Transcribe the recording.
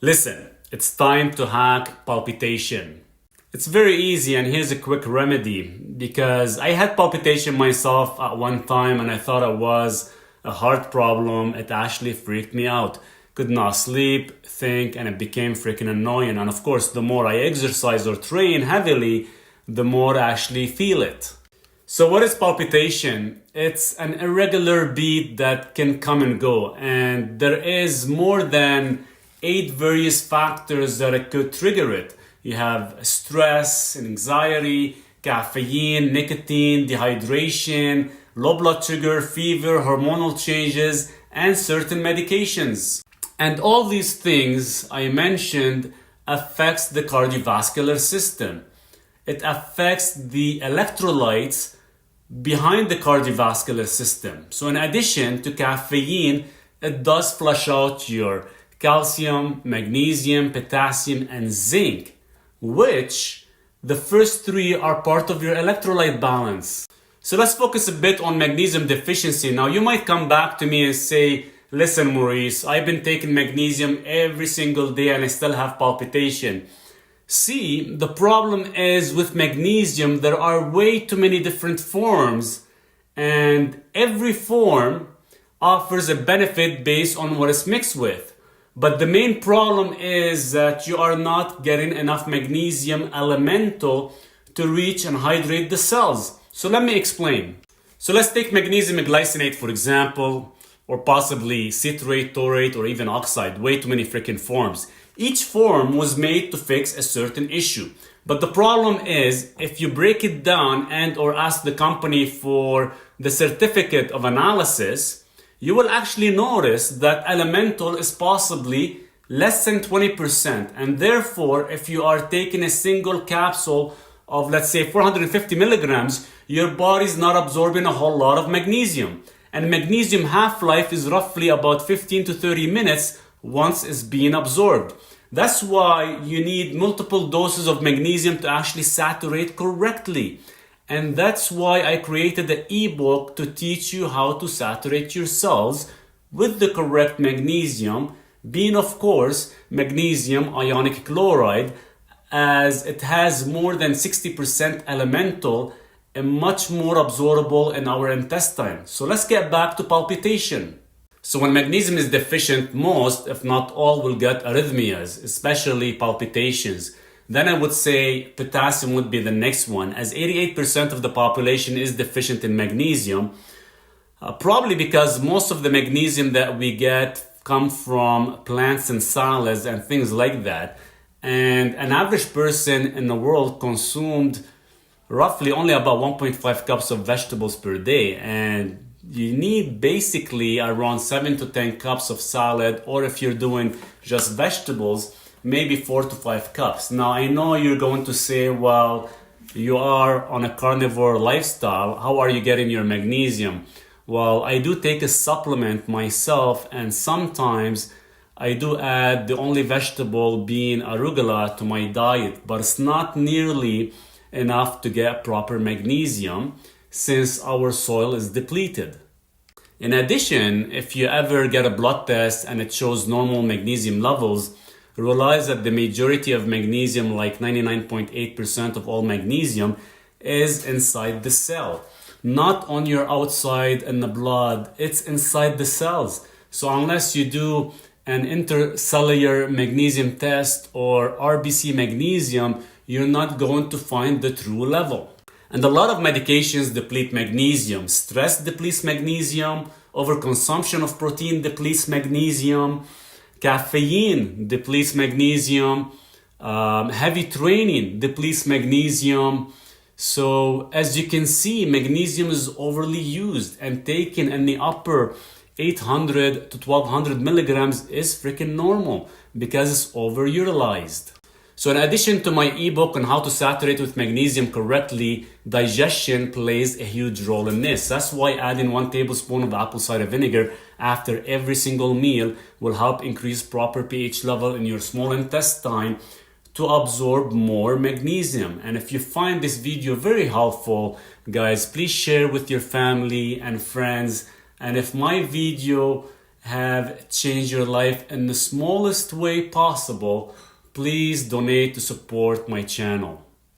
Listen, it's time to hack palpitation. It's very easy, and here's a quick remedy. Because I had palpitation myself at one time and I thought it was a heart problem. It actually freaked me out. Could not sleep, think, and it became freaking annoying. And of course, the more I exercise or train heavily, the more I actually feel it. So what is palpitation? It's an irregular beat that can come and go. And there is more than 8 various factors that it could trigger it. You have stress, anxiety, caffeine, nicotine, dehydration, low blood sugar, fever, hormonal changes, and certain medications. And all these things I mentioned affects the cardiovascular system. It affects the electrolytes behind the cardiovascular system. So in addition to caffeine, it does flush out your calcium, magnesium, potassium, and zinc, which the first 3 are part of your electrolyte balance. So let's focus a bit on magnesium deficiency. Now you might come back to me and say, listen Maurice, I've been taking magnesium every single day and I still have palpitation. See, the problem is with magnesium, there are way too many different forms, and every form offers a benefit based on what it's mixed with. But the main problem is that you are not getting enough magnesium elemental to reach and hydrate the cells. So let me explain. So let's take magnesium glycinate, for example, or possibly citrate, taurate, or even oxide. Way too many freaking forms. Each form was made to fix a certain issue. But the problem is, if you break it down and or ask the company for the certificate of analysis, you will actually notice that elemental is possibly less than 20%. And therefore, if you are taking a single capsule of, let's say, 450 milligrams, your body is not absorbing a whole lot of magnesium. And magnesium half-life is roughly about 15 to 30 minutes once it's being absorbed. That's why you need multiple doses of magnesium to actually saturate correctly. And that's why I created the ebook to teach you how to saturate your cells with the correct magnesium, being of course magnesium ionic chloride, as it has more than 60% elemental and much more absorbable in our intestine. So let's get back to palpitation. So when magnesium is deficient, most, if not all, will get arrhythmias, especially palpitations. Then I would say potassium would be the next one, as 88% of the population is deficient in magnesium. Probably because most of the magnesium that we get come from plants and salads and things like that. And an average person in the world consumed roughly only about 1.5 cups of vegetables per day. And you need basically around 7 to 10 cups of salad, or if you're doing just vegetables, maybe 4 to 5 cups. Now, I know you're going to say, well, you are on a carnivore lifestyle. How are you getting your magnesium? Well, I do take a supplement myself, and sometimes I do add the only vegetable being arugula to my diet, but it's not nearly enough to get proper magnesium since our soil is depleted. In addition, if you ever get a blood test and it shows normal magnesium levels, realize that the majority of magnesium, like 99.8% of all magnesium, is inside the cell. Not on your outside in the blood, it's inside the cells. So unless you do an intercellular magnesium test or RBC magnesium, you're not going to find the true level. And a lot of medications deplete magnesium. Stress depletes magnesium, overconsumption of protein depletes magnesium, caffeine depletes magnesium, heavy training depletes magnesium. So as you can see, magnesium is overly used, and taken in the upper 800 to 1200 milligrams is freaking normal because it's overutilized. So in addition to my ebook on how to saturate with magnesium correctly, digestion plays a huge role in this. That's why adding 1 tablespoon of apple cider vinegar after every single meal will help increase proper pH level in your small intestine to absorb more magnesium. And if you find this video very helpful, guys, please share with your family and friends. And if my video have changed your life in the smallest way possible, please donate to support my channel.